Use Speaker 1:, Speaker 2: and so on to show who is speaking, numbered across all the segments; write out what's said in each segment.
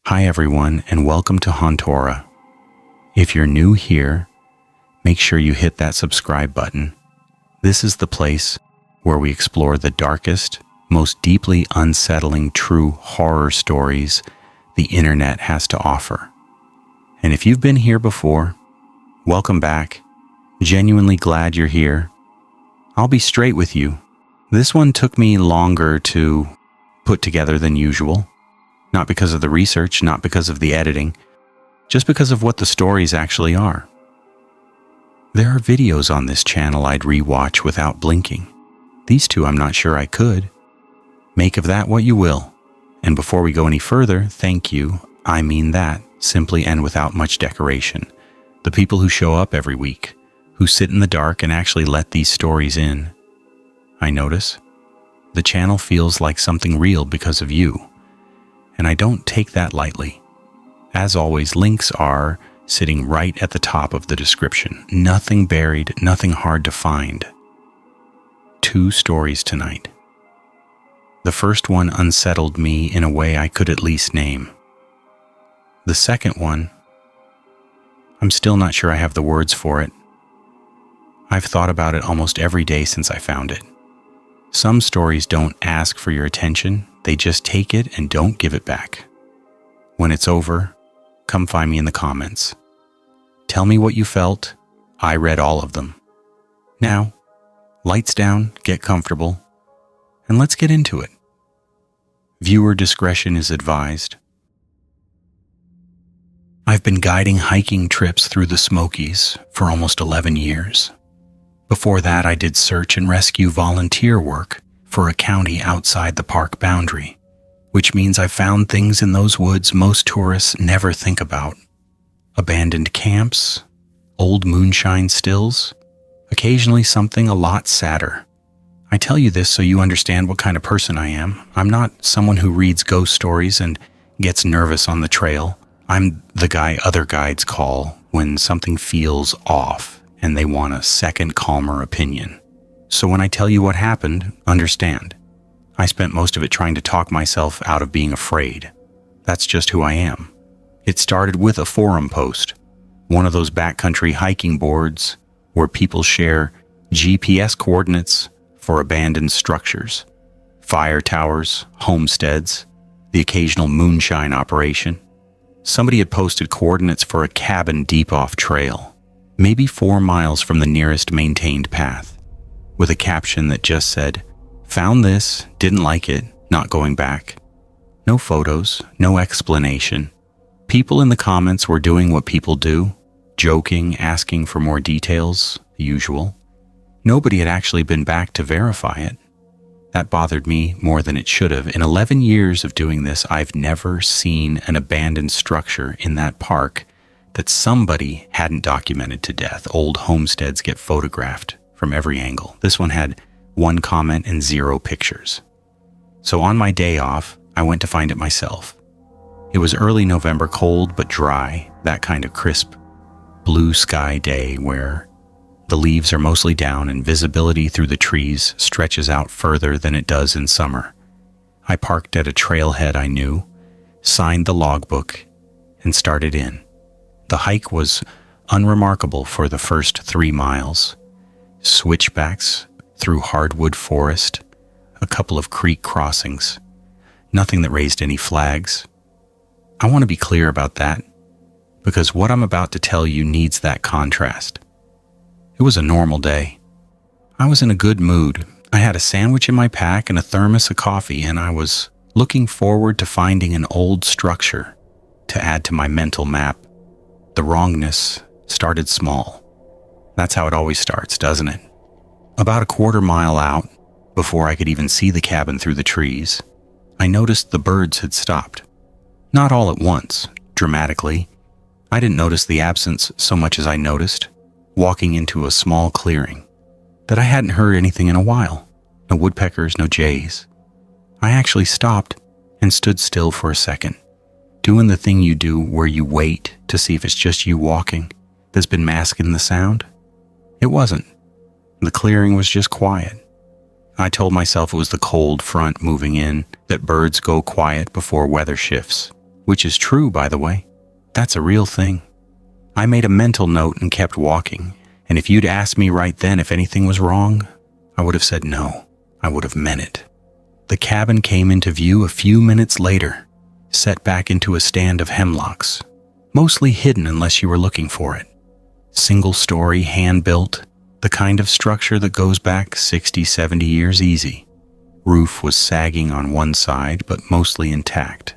Speaker 1: Hi everyone, and welcome to Hauntora. If you're new here, make sure you hit that subscribe button. This is the place where we explore the darkest, most deeply unsettling true horror stories the internet has to offer. And if you've been here before, welcome back. Genuinely glad you're here. I'll be straight with you. This one took me longer to put together than usual. Not because of the research, not because of the editing, just because of what the stories actually are. There are videos on this channel I'd rewatch without blinking. These two I'm not sure I could. Make of that what you will. And before we go any further, thank you, I mean that, simply and without much decoration. The people who show up every week, who sit in the dark and actually let these stories in. I notice the channel feels like something real because of you. And I don't take that lightly. As always, links are sitting right at the top of the description. Nothing buried, nothing hard to find. 2 stories tonight. The first one unsettled me in a way I could at least name. The second one, I'm still not sure I have the words for it. I've thought about it almost every day since I found it. Some stories don't ask for your attention, they just take it and don't give it back. When it's over, come find me in the comments. Tell me what you felt. I read all of them. Now, lights down, get comfortable, and let's get into it. Viewer discretion is advised. I've been guiding hiking trips through the Smokies for almost 11 years. Before that, I did search and rescue volunteer work for a county outside the park boundary, which means I found things in those woods most tourists never think about. Abandoned camps, old moonshine stills, occasionally something a lot sadder. I tell you this so you understand what kind of person I am. I'm not someone who reads ghost stories and gets nervous on the trail. I'm the guy other guides call when something feels off and they want a second, calmer opinion. So when I tell you what happened, understand. I spent most of it trying to talk myself out of being afraid. That's just who I am. It started with a forum post, one of those backcountry hiking boards where people share GPS coordinates for abandoned structures, fire towers, homesteads, the occasional moonshine operation. Somebody had posted coordinates for a cabin deep off trail, maybe 4 miles from the nearest maintained path, with a caption that just said, "Found this, didn't like it, not going back." No photos, no explanation. People in the comments were doing what people do, joking, asking for more details, the usual. Nobody had actually been back to verify it. That bothered me more than it should have. In 11 years of doing this, I've never seen an abandoned structure in that park that somebody hadn't documented to death. Old homesteads get photographed from every angle. This one had 1 comment and 0 pictures. So on my day off, I went to find it myself. It was early November, cold but dry, that kind of crisp blue sky day where the leaves are mostly down and visibility through the trees stretches out further than it does in summer. I parked at a trailhead I knew, signed the logbook, and started in. The hike was unremarkable for the first 3 miles. Switchbacks through hardwood forest, a couple of creek crossings, nothing that raised any flags. I want to be clear about that, because what I'm about to tell you needs that contrast. It was a normal day. I was in a good mood. I had a sandwich in my pack and a thermos of coffee, and I was looking forward to finding an old structure to add to my mental map. The wrongness started small. That's how it always starts, doesn't it? About a 1/4 mile out, before I could even see the cabin through the trees, I noticed the birds had stopped. Not all at once, dramatically. I didn't notice the absence so much as I noticed, walking into a small clearing, that I hadn't heard anything in a while. No woodpeckers, no jays. I actually stopped and stood still for a second, doing the thing you do where you wait to see if it's just you walking that's been masking the sound. It wasn't. The clearing was just quiet. I told myself it was the cold front moving in, that birds go quiet before weather shifts. which is true, by the way. That's a real thing. I made a mental note and kept walking, and if you'd asked me right then if anything was wrong, I would have said no. I would have meant it. The cabin came into view a few minutes later, set back into a stand of hemlocks, mostly hidden unless you were looking for it. Single-story, hand-built, the kind of structure that goes back 60, 70 years easy. Roof was sagging on one side, but mostly intact.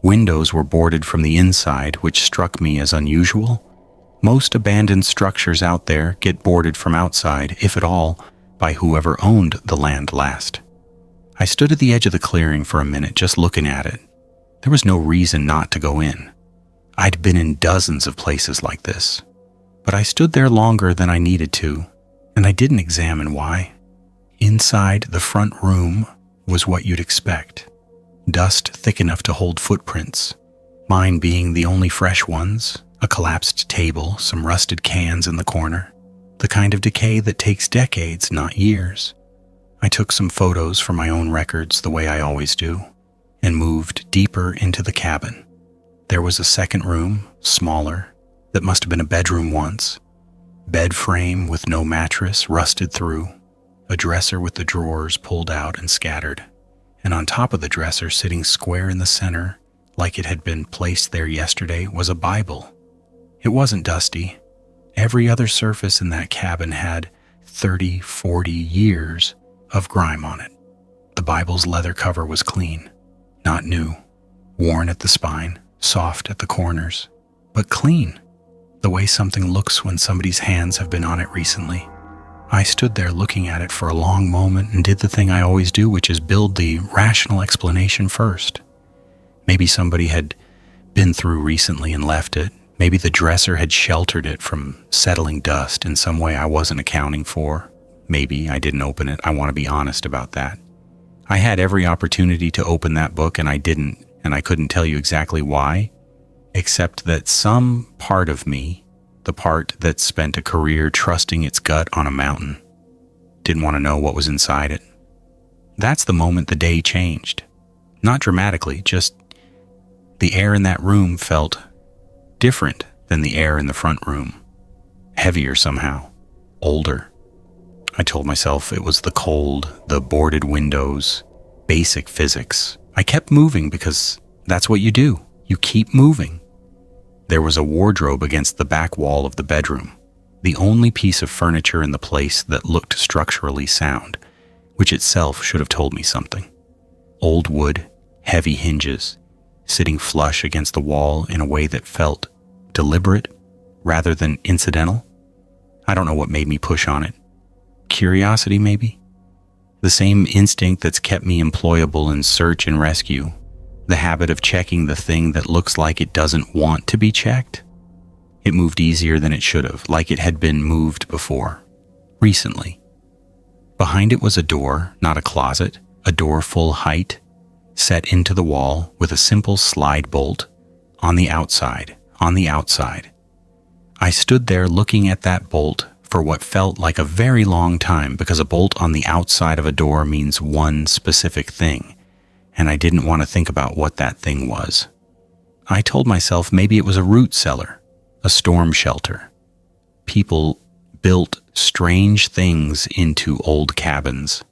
Speaker 1: Windows were boarded from the inside, which struck me as unusual. Most abandoned structures out there get boarded from outside, if at all, by whoever owned the land last. I stood at the edge of the clearing for a minute, just looking at it. There was no reason not to go in. I'd been in dozens of places like this, but I stood there longer than I needed to, and I didn't examine why. Inside the front room was what you'd expect. Dust thick enough to hold footprints, mine being the only fresh ones, a collapsed table, some rusted cans in the corner, the kind of decay that takes decades, not years. I took some photos for my own records the way I always do, and moved deeper into the cabin. There was a second room, smaller, that must have been a bedroom once. Bed frame with no mattress, rusted through, a dresser with the drawers pulled out and scattered, and on top of the dresser, sitting square in the center, like it had been placed there yesterday, was a Bible. It wasn't dusty. Every other surface in that cabin had 30, 40 years of grime on it. The Bible's leather cover was clean, not new, worn at the spine, soft at the corners, but clean, the way something looks when somebody's hands have been on it recently. I stood there looking at it for a long moment and did the thing I always do, which is build the rational explanation first. Maybe somebody had been through recently and left it. Maybe the dresser had sheltered it from settling dust in some way I wasn't accounting for. Maybe I didn't open it. I want to be honest about that. I had every opportunity to open that book and I didn't, and I couldn't tell you exactly why, except that some part of me, the part that spent a career trusting its gut on a mountain, didn't want to know what was inside it. That's the moment the day changed. Not dramatically, just the air in that room felt different than the air in the front room. Heavier somehow. Older. I told myself it was the cold, the boarded windows, basic physics. I kept moving because that's what you do. You keep moving. There was a wardrobe against the back wall of the bedroom, the only piece of furniture in the place that looked structurally sound, which itself should have told me something. Old wood, heavy hinges, sitting flush against the wall in a way that felt deliberate rather than incidental. I don't know what made me push on it. Curiosity, maybe? The same instinct that's kept me employable in search and rescue. The habit of checking the thing that looks like it doesn't want to be checked. It moved easier than it should have, like it had been moved before, recently. Behind it was a door, not a closet, a door full height, set into the wall with a simple slide bolt on the outside. I stood there looking at that bolt for what felt like a very long time, because a bolt on the outside of a door means one specific thing, and I didn't want to think about what that thing was. I told myself maybe it was a root cellar, a storm shelter. People built strange things into old cabins.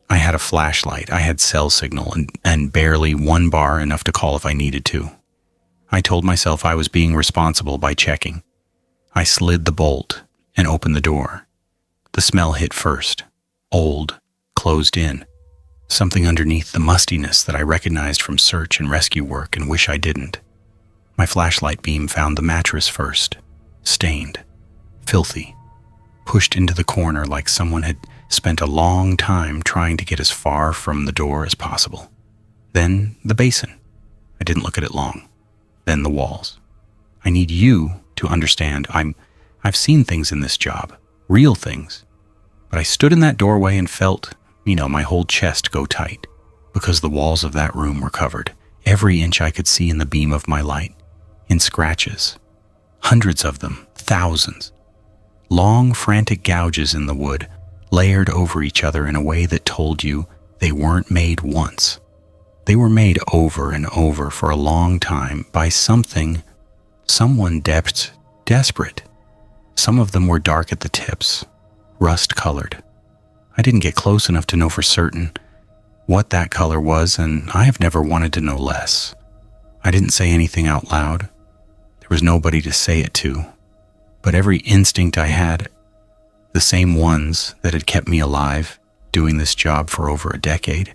Speaker 1: I had a flashlight, I had cell signal, and barely one bar, enough to call if I needed to. I told myself I was being responsible by checking. I slid the bolt and opened the door. The smell hit first. Old, closed in. Something underneath the mustiness that I recognized from search and rescue work and wish I didn't. My flashlight beam found the mattress first. Stained. Filthy. Pushed into the corner like someone had spent a long time trying to get as far from the door as possible. Then the basin. I didn't look at it long. Then the walls. I need you to understand I've seen things in this job. Real things. But I stood in that doorway and felt, my whole chest go tight, because the walls of that room were covered, every inch I could see in the beam of my light, in scratches. Hundreds of them, thousands. Long, frantic gouges in the wood, layered over each other in a way that told you they weren't made once. They were made over and over for a long time by someone desperate. Some of them were dark at the tips, rust-colored. I didn't get close enough to know for certain what that color was, and I have never wanted to know less. I didn't say anything out loud. There was nobody to say it to, but every instinct I had, the same ones that had kept me alive, doing this job for over a decade,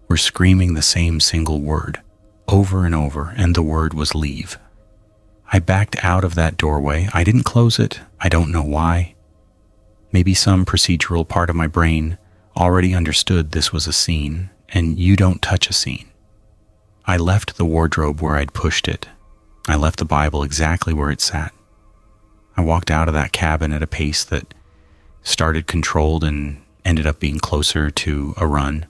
Speaker 1: were screaming the same single word, over and over, and the word was leave. I backed out of that doorway. I didn't close it. I don't know why. Maybe some procedural part of my brain already understood this was a scene, and you don't touch a scene. I left the wardrobe where I'd pushed it. I left the Bible exactly where it sat. I walked out of that cabin at a pace that started controlled and ended up being closer to a run.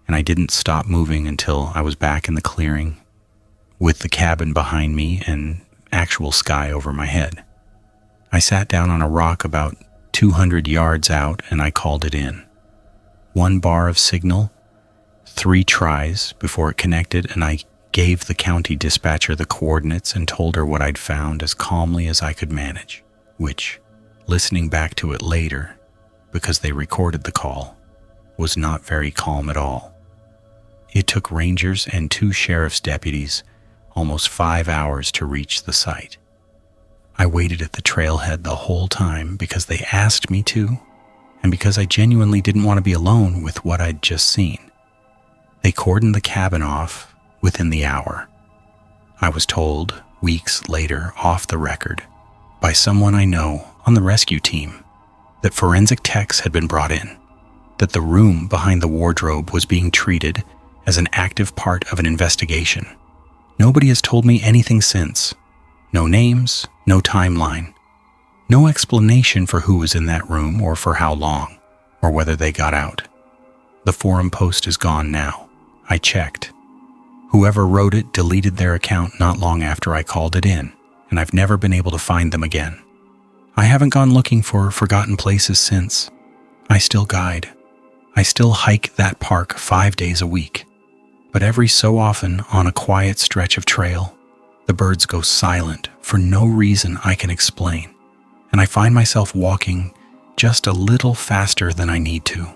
Speaker 1: And I didn't stop moving until I was back in the clearing with the cabin behind me and actual sky over my head. I sat down on a rock about 200 yards out and I called it in. 1 bar of signal, 3 tries before it connected, and I gave the county dispatcher the coordinates and told her what I'd found as calmly as I could manage, which, listening back to it later, because they recorded the call, was not very calm at all. It took rangers and 2 sheriff's deputies almost 5 hours to reach the site. I waited at the trailhead the whole time because they asked me to, and because I genuinely didn't want to be alone with what I'd just seen. They cordoned the cabin off within the hour. I was told, weeks later, off the record, by someone I know on the rescue team, that forensic techs had been brought in, that the room behind the wardrobe was being treated as an active part of an investigation. Nobody has told me anything since. No names, no timeline, no explanation for who was in that room or for how long, or whether they got out. The forum post is gone now. I checked. Whoever wrote it deleted their account not long after I called it in, and I've never been able to find them again. I haven't gone looking for forgotten places since. I still guide. I still hike that park 5 days a week. But every so often, on a quiet stretch of trail, the birds go silent for no reason I can explain, and I find myself walking just a little faster than I need to.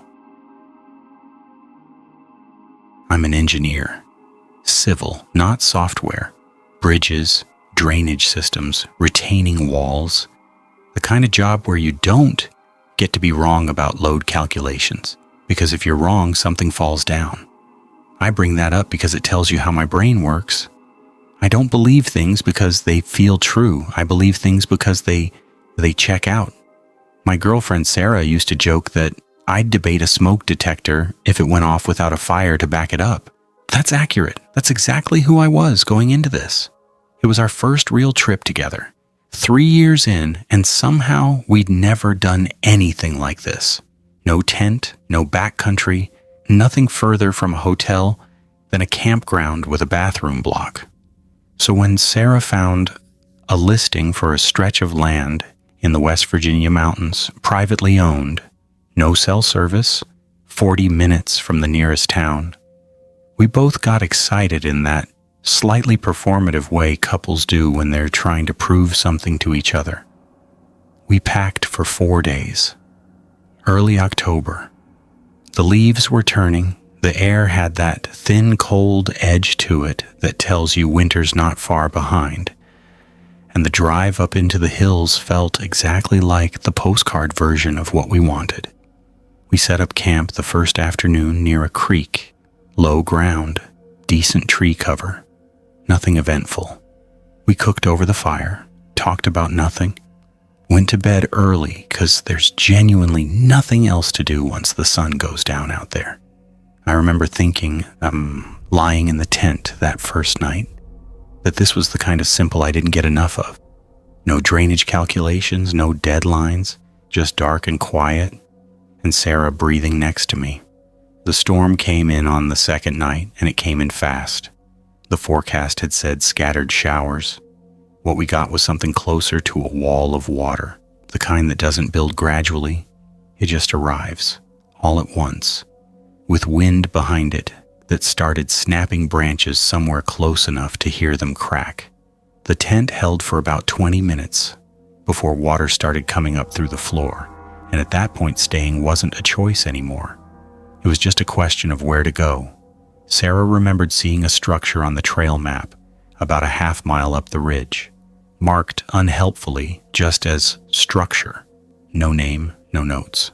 Speaker 1: I'm an engineer. Civil, not software. Bridges, drainage systems, retaining walls. The kind of job where you don't get to be wrong about load calculations, because if you're wrong, something falls down. I bring that up because it tells you how my brain works. I don't believe things because they feel true. I believe things because they check out. My girlfriend Sarah used to joke that I'd debate a smoke detector if it went off without a fire to back it up. That's accurate. That's exactly who I was going into this. It was our first real trip together. 3 years in, and somehow we'd never done anything like this. No tent, no backcountry, nothing further from a hotel than a campground with a bathroom block. So when Sarah found a listing for a stretch of land in the West Virginia mountains, privately owned, no cell service, 40 minutes from the nearest town, we both got excited in that slightly performative way couples do when they're trying to prove something to each other. We packed for 4 days. Early October. The leaves were turning. The air had that thin, cold edge to it that tells you winter's not far behind. And the drive up into the hills felt exactly like the postcard version of what we wanted. We set up camp the first afternoon near a creek, low ground, decent tree cover, nothing eventful. We cooked over the fire, talked about nothing, went to bed early because there's genuinely nothing else to do once the sun goes down out there. I remember thinking, lying in the tent that first night, that this was the kind of simple I didn't get enough of. No drainage calculations, no deadlines, just dark and quiet, and Sarah breathing next to me. The storm came in on the second night, and it came in fast. The forecast had said scattered showers. What we got was something closer to a wall of water, the kind that doesn't build gradually. It just arrives, all at once, with wind behind it that started snapping branches somewhere close enough to hear them crack. The tent held for about 20 minutes before water started coming up through the floor, and at that point staying wasn't a choice anymore. It was just a question of where to go. Sarah remembered seeing a structure on the trail map about a half-mile up the ridge, marked unhelpfully just as structure. No name, no notes.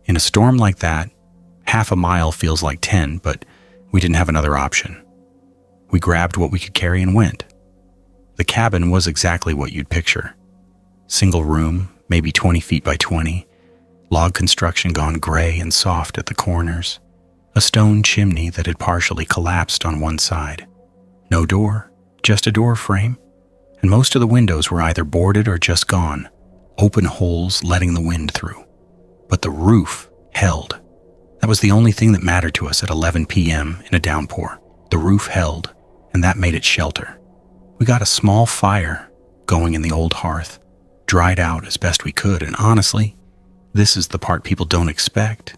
Speaker 1: In a storm like that, half a mile feels like 10, but we didn't have another option. We grabbed what we could carry and went. The cabin was exactly what you'd picture. Single room, maybe 20 feet by 20, log construction gone gray and soft at the corners, a stone chimney that had partially collapsed on one side. No door, just a door frame, and most of the windows were either boarded or just gone, open holes letting the wind through. But the roof held. That was the only thing that mattered to us at 11 p.m. in a downpour. The roof held, and that made it shelter. We got a small fire going in the old hearth, dried out as best we could, and honestly, this is the part people don't expect.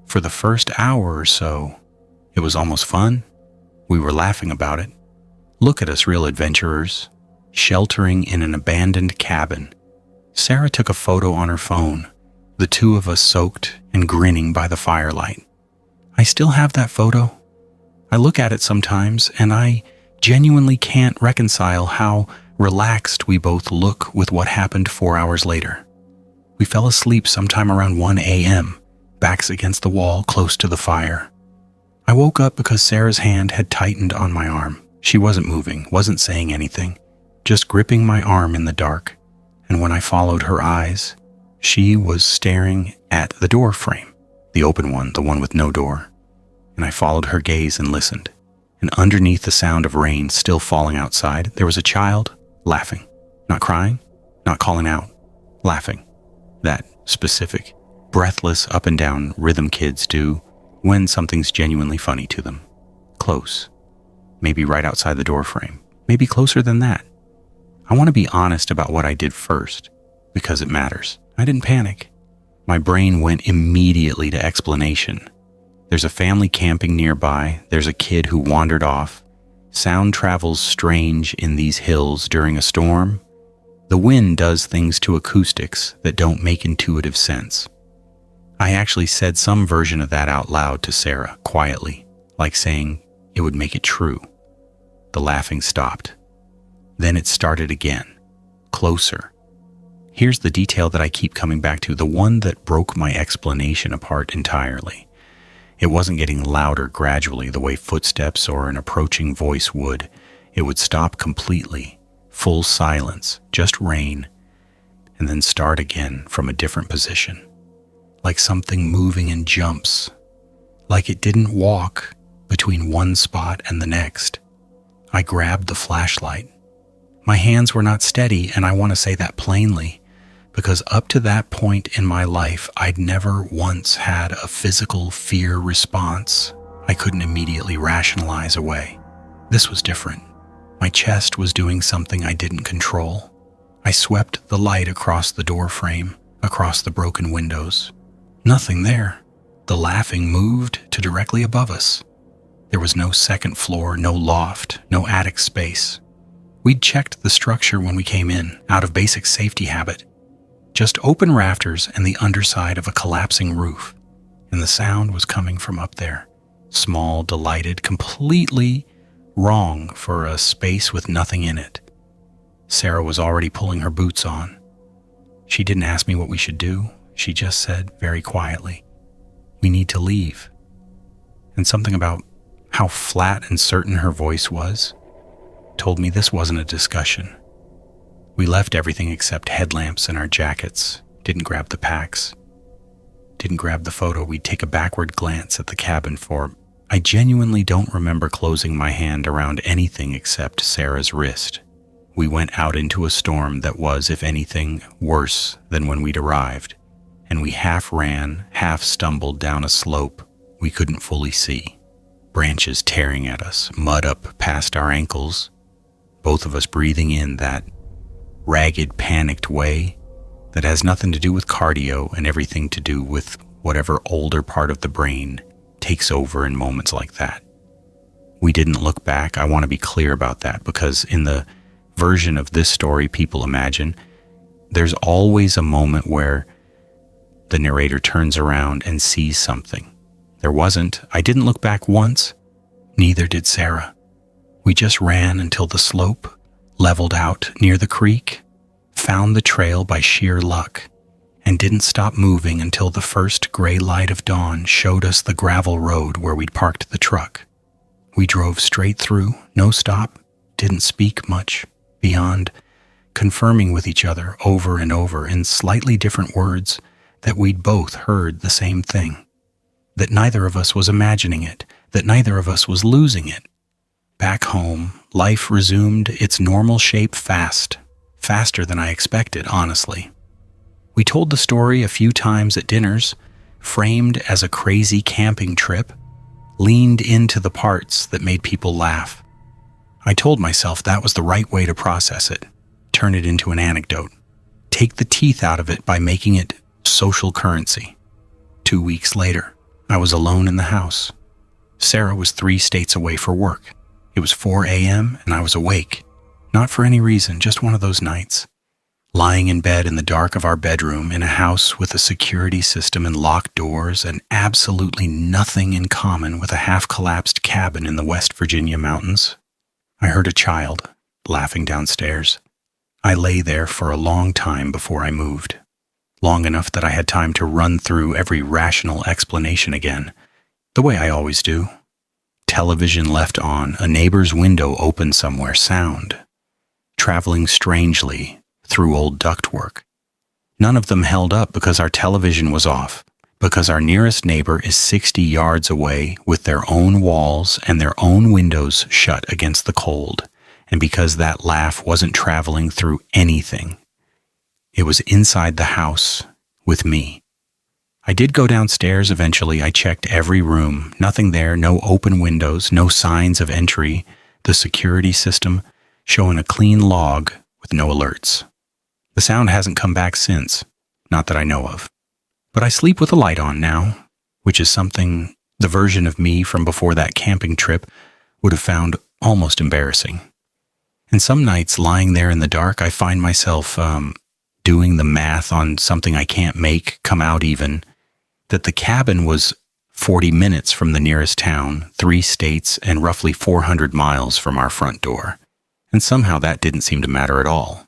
Speaker 1: For the first hour or so, it was almost fun. We were laughing about it. Look at us real adventurers, sheltering in an abandoned cabin. Sarah took a photo on her phone, the two of us soaked and grinning by the firelight. I still have that photo. I look at it sometimes, and I genuinely can't reconcile how relaxed we both look with what happened 4 hours later. We fell asleep sometime around 1 a.m., backs against the wall close to the fire. I woke up because Sarah's hand had tightened on my arm. She wasn't moving, wasn't saying anything, just gripping my arm in the dark. And when I followed her eyes, she was staring at the door frame, the open one, the one with no door. And I followed her gaze and listened. And underneath the sound of rain still falling outside, there was a child laughing. Not crying, not calling out, laughing. That specific, breathless up and down rhythm kids do when something's genuinely funny to them. Close. Maybe right outside the door frame. Maybe closer than that. I want to be honest about what I did first, because it matters. I didn't panic. My brain went immediately to explanation. There's a family camping nearby. There's a kid who wandered off. Sound travels strange in these hills during a storm. The wind does things to acoustics that don't make intuitive sense. I actually said some version of that out loud to Sarah, quietly, like saying it would make it true. The laughing stopped. Then it started again, closer. Here's the detail that I keep coming back to, the one that broke my explanation apart entirely. It wasn't getting louder gradually the way footsteps or an approaching voice would. It would stop completely, full silence, just rain, and then start again from a different position. Like something moving in jumps. Like it didn't walk between one spot and the next. I grabbed the flashlight. My hands were not steady, and I want to say that plainly, because up to that point in my life, I'd never once had a physical fear response I couldn't immediately rationalize away. This was different. My chest was doing something I didn't control. I swept the light across the door frame, across the broken windows. Nothing there. The laughing moved to directly above us. There was no second floor, no loft, no attic space. We'd checked the structure when we came in, out of basic safety habit. Just open rafters and the underside of a collapsing roof. And the sound was coming from up there. Small, delighted, completely wrong for a space with nothing in it. Sarah was already pulling her boots on. She didn't ask me what we should do. She just said very quietly, "We need to leave." And something about how flat and certain her voice was told me this wasn't a discussion. We left everything except headlamps and our jackets, didn't grab the packs, didn't grab the photo. We'd take a backward glance at the cabin for I genuinely don't remember closing my hand around anything except Sarah's wrist. We went out into a storm that was, if anything, worse than when we'd arrived, and we half ran, half stumbled down a slope we couldn't fully see. Branches tearing at us, mud up past our ankles, both of us breathing in that ragged, panicked way that has nothing to do with cardio and everything to do with whatever older part of the brain takes over in moments like that. We didn't look back. I want to be clear about that, because in the version of this story people imagine, there's always a moment where the narrator turns around and sees something. There wasn't. I didn't look back once. Neither did Sarah. We just ran until the slope leveled out near the creek, found the trail by sheer luck, and didn't stop moving until the first gray light of dawn showed us the gravel road where we'd parked the truck. We drove straight through, no stop, didn't speak much beyond confirming with each other over and over in slightly different words that we'd both heard the same thing, that neither of us was imagining it, that neither of us was losing it. Back home, life resumed its normal shape faster than I expected, honestly. We told the story a few times at dinners, framed as a crazy camping trip, leaned into the parts that made people laugh. I told myself that was the right way to process it, turn it into an anecdote, take the teeth out of it by making it social currency. 2 weeks later, I was alone in the house. Sarah was 3 states away for work. It was 4 a.m. and I was awake. Not for any reason, just one of those nights. Lying in bed in the dark of our bedroom in a house with a security system and locked doors and absolutely nothing in common with a half-collapsed cabin in the West Virginia mountains. I heard a child laughing downstairs. I lay there for a long time before I moved. Long enough that I had time to run through every rational explanation again, the way I always do. Television left on, a neighbor's window open somewhere, sound. Traveling strangely through old ductwork. None of them held up because our television was off, because our nearest neighbor is 60 yards away with their own walls and their own windows shut against the cold, and because that laugh wasn't traveling through anything. It was inside the house with me. I did go downstairs eventually. I checked every room. Nothing there, no open windows, no signs of entry. The security system showing a clean log with no alerts. The sound hasn't come back since, not that I know of. But I sleep with a light on now, which is something the version of me from before that camping trip would have found almost embarrassing. And some nights lying there in the dark, I find myself doing the math on something I can't make come out even, that the cabin was 40 minutes from the nearest town, 3 states, and roughly 400 miles from our front door. And somehow that didn't seem to matter at all.